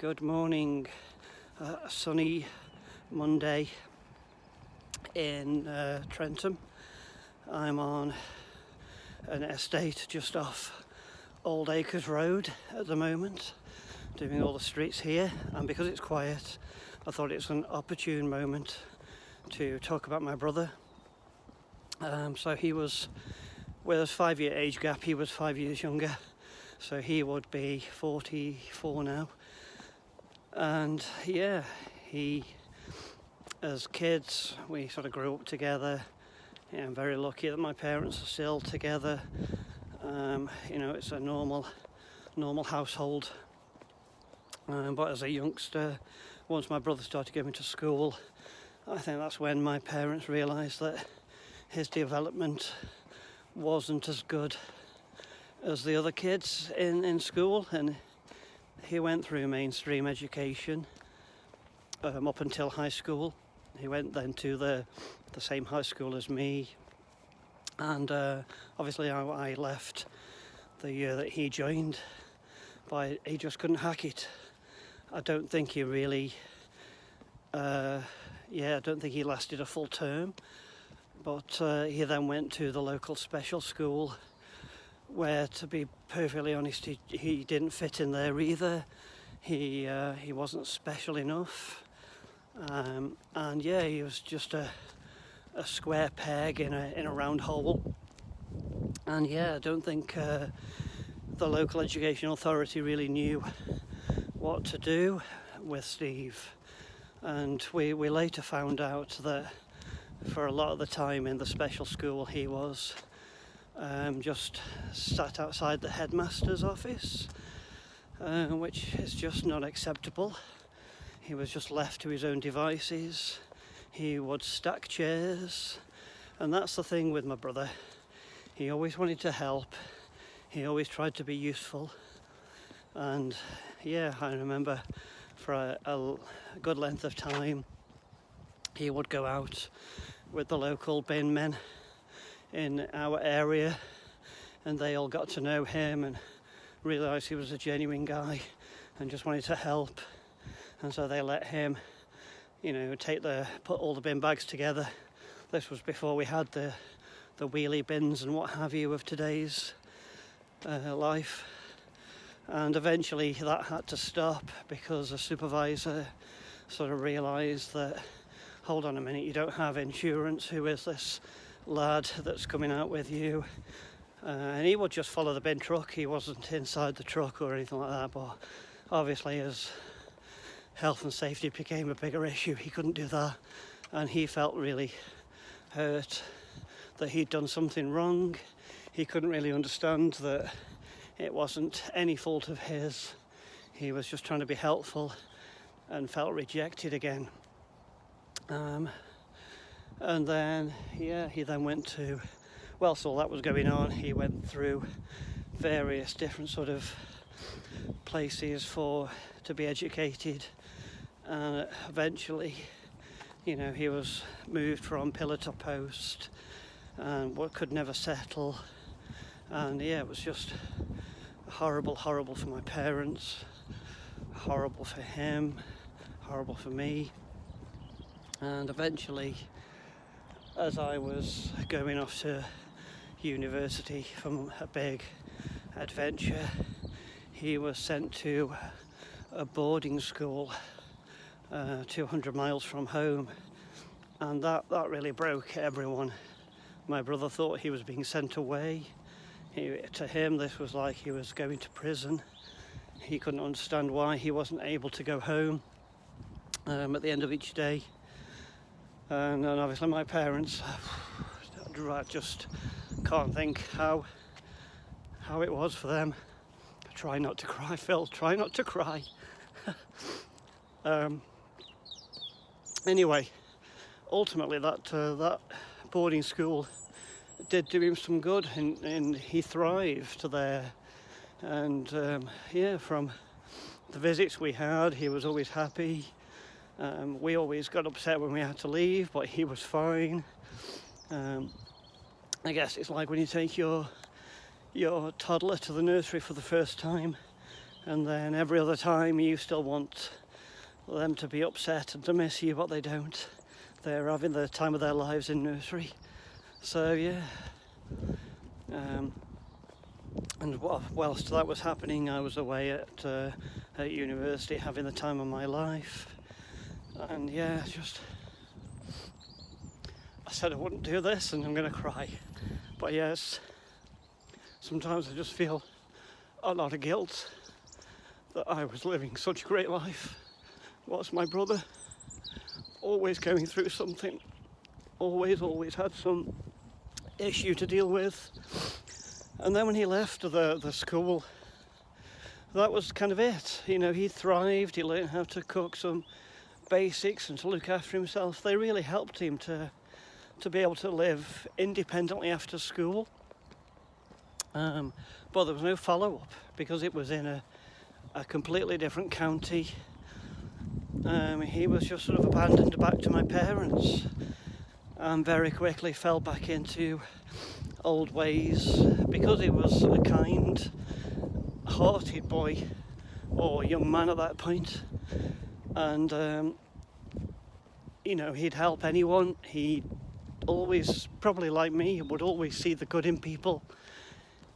Good morning. A sunny Monday in Trentham. I'm on an estate just off Old Acres Road at the moment, doing all the streets here, and because it's quiet I thought it's an opportune moment to talk about my brother. So he was, with a 5-year age gap, he was 5 years younger, so he would be 44 now. And yeah, as kids we sort of grew up together. I'm very lucky that my parents are still together. It's a normal household. But as a youngster, once my brother started going to school, I think that's when my parents realised that his development wasn't as good as the other kids in school, and he went through mainstream education up until high school. He went then to the same high school as me, and obviously I left the year that he joined, but he just couldn't hack it. I don't think he really I don't think he lasted a full term, but he then went to the local special school, where, to be perfectly honest, he didn't fit in there either. He wasn't special enough, he was just a square peg in a round hole. And I don't think the local education authority really knew what to do with Steve. And we later found out that for a lot of the time in the special school he was just sat outside the headmaster's office, which is just not acceptable. He was just left to his own devices. He would stack chairs, and that's the thing with my brother. He always wanted to help. He always tried to be useful. And I remember for a good length of time he would go out with the local bin men in our area, and they all got to know him and realised he was a genuine guy and just wanted to help. And so they let him, put all the bin bags together. This was before we had the wheelie bins and what have you of today's life. And eventually that had to stop because a supervisor sort of realised that, hold on a minute, you don't have insurance. Who is this lad that's coming out with you? And he would just follow the bin truck. He wasn't inside the truck or anything like that, but obviously as health and safety became a bigger issue, he couldn't do that, and he felt really hurt that he'd done something wrong. He couldn't really understand that it wasn't any fault of his. He was just trying to be helpful and felt rejected again. And then he then went to, whilst all that was going on, he went through various different sort of places to be educated, and eventually he was moved from pillar to post and could never settle. And it was just horrible for my parents, horrible for him, horrible for me. And eventually, as I was going off to university from a big adventure, he was sent to a boarding school 200 miles from home, and that really broke everyone. My brother thought he was being sent away. To him this was like he was going to prison. He couldn't understand why he wasn't able to go home at the end of each day. And obviously my parents, I just can't think how it was for them. Try not to cry, Phil, try not to cry. Anyway, ultimately that boarding school did do him some good, and he thrived there. And from the visits we had, he was always happy. We always got upset when we had to leave, but he was fine. I guess it's like when you take your toddler to the nursery for the first time and then every other time you still want them to be upset and to miss you, but they don't. They're having the time of their lives in nursery. So yeah, and whilst that was happening, I was away at university having the time of my life. And yeah, I said I wouldn't do this, and I'm going to cry. But yes, sometimes I just feel a lot of guilt that I was living such a great life whilst my brother, always going through something, always had some issue to deal with. And then when he left the school, that was kind of it. You know, he thrived, he learned how to cook some basics and to look after himself. They really helped him to be able to live independently after school. But there was no follow-up because it was in a completely different county. He was just sort of abandoned back to my parents and very quickly fell back into old ways because he was a kind-hearted boy or young man at that point. And you know, he'd help anyone. He always, probably like me, would always see the good in people.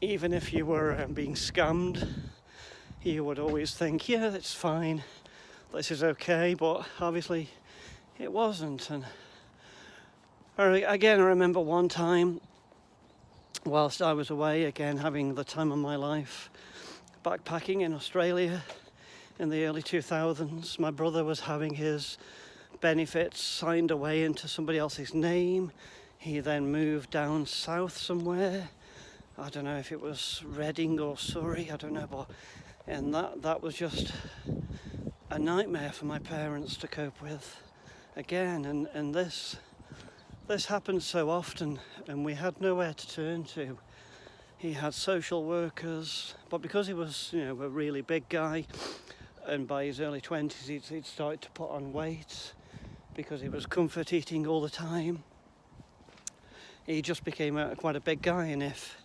Even if you were being scammed, he would always think, yeah, it's fine, this is okay, but obviously it wasn't. And again, I remember one time, whilst I was away, again having the time of my life, backpacking in Australia in the early 2000s, my brother was having his benefits signed away into somebody else's name. He then moved down south somewhere. I don't know if it was Reading or Surrey, I don't know, but and that was just a nightmare for my parents to cope with again. And this happened so often, and we had nowhere to turn to. He had social workers, but because he was, you know, a really big guy, and by his early 20s he'd started to put on weight because he was comfort eating all the time. He just became quite a big guy, and if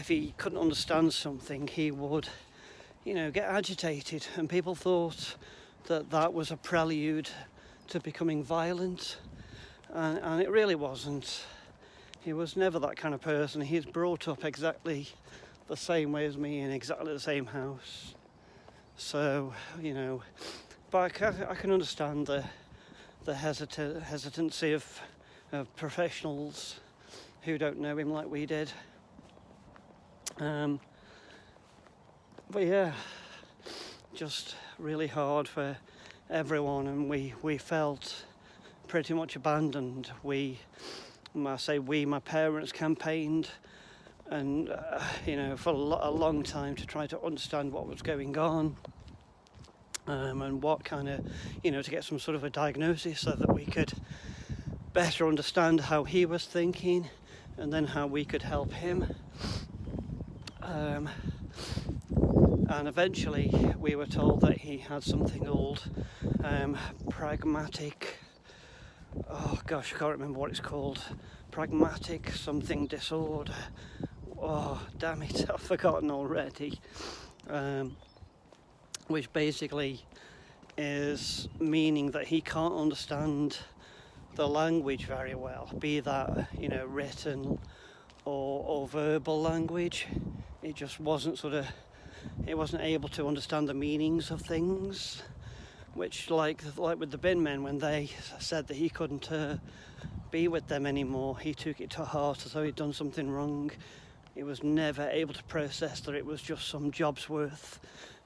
he couldn't understand something, he would, you know, get agitated, and people thought that was a prelude to becoming violent, and it really wasn't. He was never that kind of person. He's brought up exactly the same way as me in exactly the same house. So, you know, but I can understand the hesitancy of professionals who don't know him like we did. But yeah, just really hard for everyone, and we felt pretty much abandoned. My parents campaigned, and you know, for a long time to try to understand what was going on, and what kind of, you know, to get some sort of a diagnosis so that we could better understand how he was thinking, and then how we could help him. And eventually we were told that he had something called pragmatic, oh gosh, I can't remember what it's called, pragmatic something disorder. Oh, damn it, I've forgotten already. Which basically is meaning that he can't understand the language very well, be that, you know, written or verbal language. It just wasn't it wasn't able to understand the meanings of things, which like with the bin men, when they said that he couldn't be with them anymore, he took it to heart as though he'd done something wrong. He was never able to process that it was just some job's worth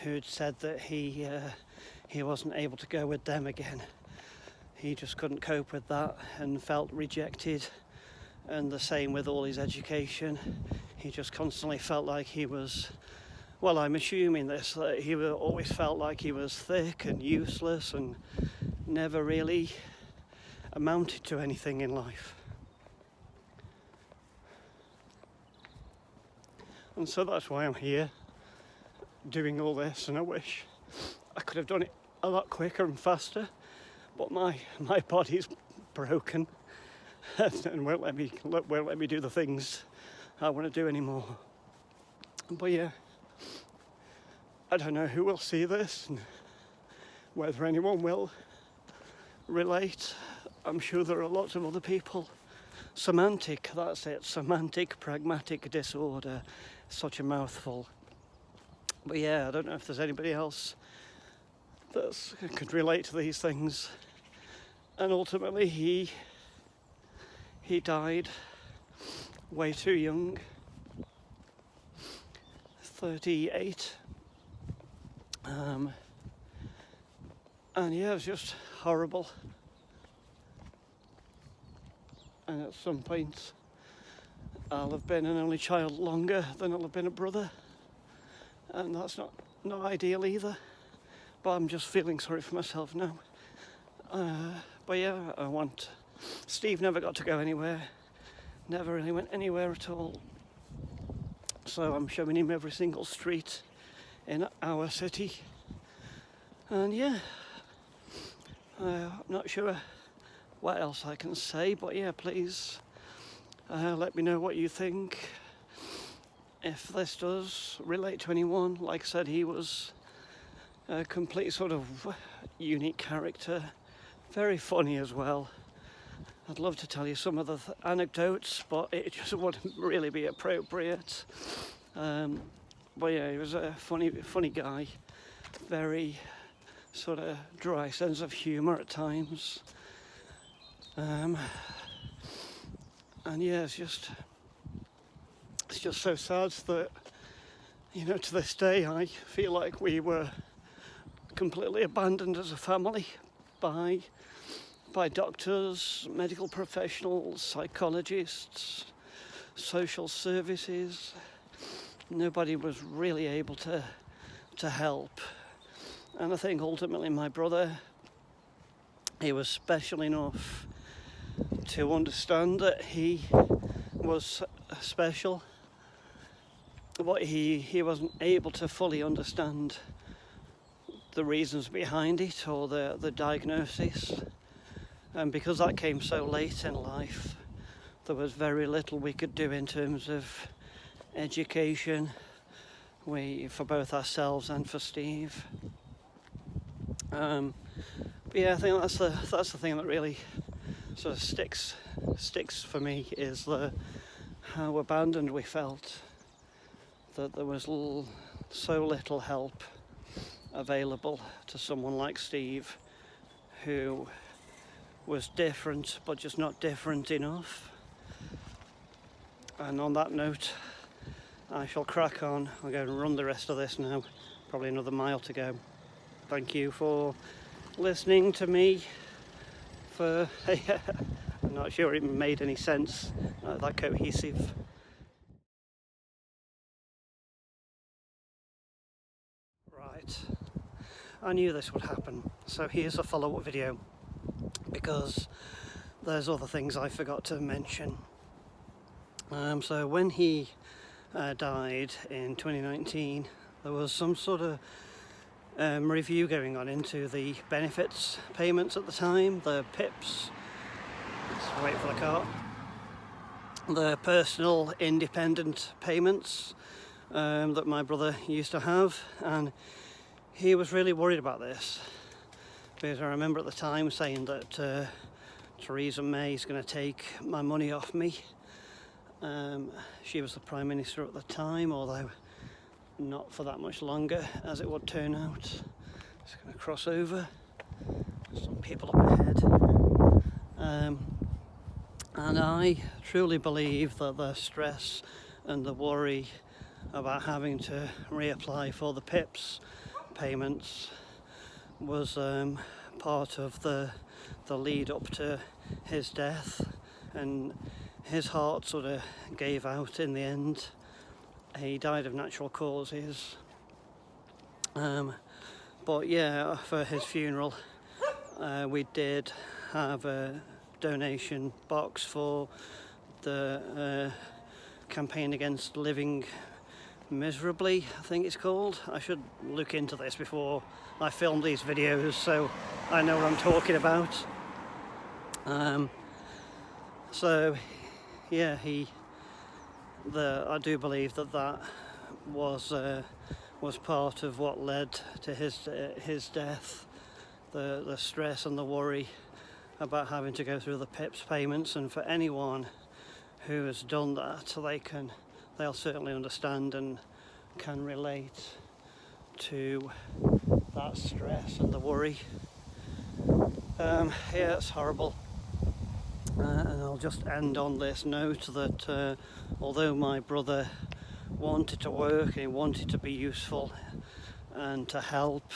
who'd said that he wasn't able to go with them again. He just couldn't cope with that and felt rejected. And the same with all his education. He just constantly felt like he was, well, I'm assuming this, that he always felt like he was thick and useless and never really amounted to anything in life. And so that's why I'm here doing all this, and I wish I could have done it a lot quicker and faster, but my body's broken and won't let me do the things I want to do anymore. But yeah, I don't know who will see this and whether anyone will relate. I'm sure there are lots of other people. Semantic, that's it, semantic pragmatic disorder, such a mouthful. But yeah, I don't know if there's anybody else that could relate to these things. And ultimately he died way too young, 38. And yeah, it was just horrible. And at some point I'll have been an only child longer than I'll have been a brother, and that's not ideal either, but I'm just feeling sorry for myself now. But yeah, Steve never got to go anywhere, never really went anywhere at all, so I'm showing him every single street in our city. And yeah, I'm not sure what else I can say, but yeah, please let me know what you think. If this does relate to anyone, like I said, he was a complete sort of unique character, very funny as well. I'd love to tell you some of the anecdotes, but it just wouldn't really be appropriate. But yeah, he was a funny guy, very sort of dry sense of humour at times. And yeah, it's just so sad that, you know, to this day I feel like we were completely abandoned as a family by doctors, medical professionals, psychologists, social services. Nobody was really able to help. And I think ultimately my brother, he was special enough to understand that he was special, but he wasn't able to fully understand the reasons behind it or the diagnosis. And because that came so late in life, there was very little we could do in terms of education, for both ourselves and for Steve. But yeah, I think that's the thing that really sort of sticks for me, is how abandoned we felt, that there was so little help available to someone like Steve, who was different but just not different enough. And on that note, I shall crack on. I'll go and run the rest of this now, probably another mile to go. Thank you for listening to me. I'm not sure it made any sense, that cohesive. Right, I knew this would happen, so here's a follow-up video, because there's other things I forgot to mention. So when he died in 2019, there was some sort of review going on into the benefits payments at the time, the PIPs. Let's wait for the car. The personal independent payments that my brother used to have, and he was really worried about this, because I remember at the time saying that Theresa May is going to take my money off me. She was the Prime Minister at the time, although not for that much longer, as it would turn out. Just going to cross over. Some people up ahead. And I truly believe that the stress and the worry about having to reapply for the PIPs payments was part of the lead up to his death, and his heart sort of gave out in the end. He died of natural causes. But yeah, for his funeral, we did have a donation box for the campaign against living miserably, I think it's called. I should look into this before I film these videos so I know what I'm talking about. So yeah, I do believe that was was part of what led to his death. The stress and the worry about having to go through the PIPs payments, and for anyone who has done that, they'll certainly understand and can relate to that stress and the worry. Yeah, it's horrible. And I'll just end on this note that although my brother wanted to work and he wanted to be useful and to help,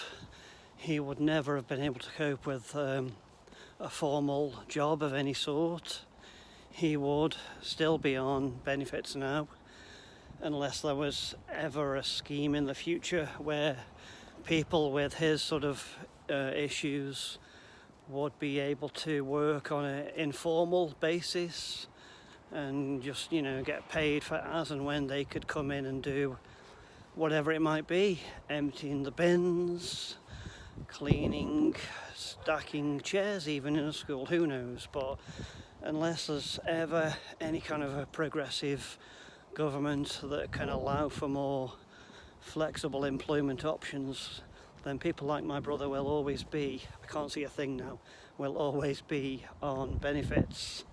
he would never have been able to cope with a formal job of any sort. He would still be on benefits now, unless there was ever a scheme in the future where people with his sort of issues would be able to work on an informal basis and just, get paid for as and when they could come in and do whatever it might be, emptying the bins, cleaning, stacking chairs even in a school, who knows. But unless there's ever any kind of a progressive government that can allow for more flexible employment options, then people like my brother will always be, I can't see a thing now, will always be on benefits.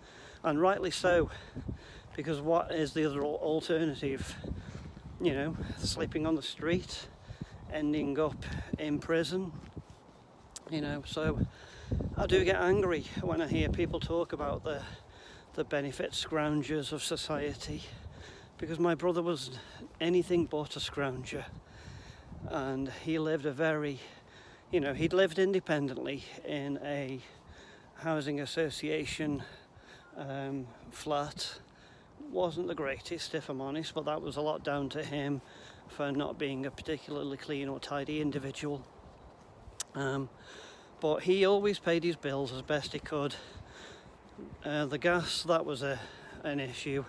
And rightly so, because what is the other alternative? Sleeping on the street, ending up in prison. So I do get angry when I hear people talk about the benefit scroungers of society, because my brother was anything but a scrounger, and he lived he'd lived independently in a housing association flat. Wasn't the greatest, if I'm honest, but that was a lot down to him for not being a particularly clean or tidy individual. But he always paid his bills as best he could. The gas, that was an issue.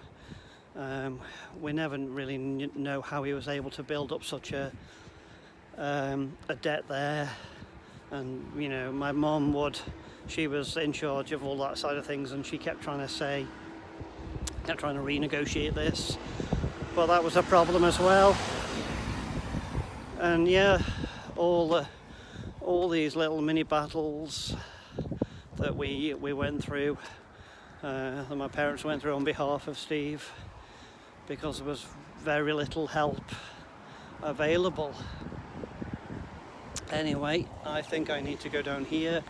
We never really know how he was able to build up such a debt there. And my mum she was in charge of all that side of things, and she kept trying to renegotiate this, but that was a problem as well. And yeah, all these little mini battles that we went through, that my parents went through on behalf of Steve, because there was very little help available. Anyway, I think I need to go down here.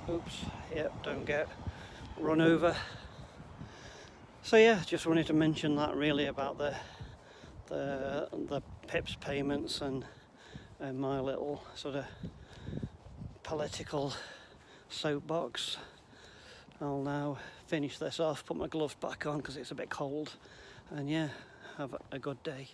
Oops, yep, don't get run over. So yeah, just wanted to mention that really about the PIPs payments and my little sort of political soapbox. I'll now finish this off, put my gloves back on because it's a bit cold, and yeah, have a good day.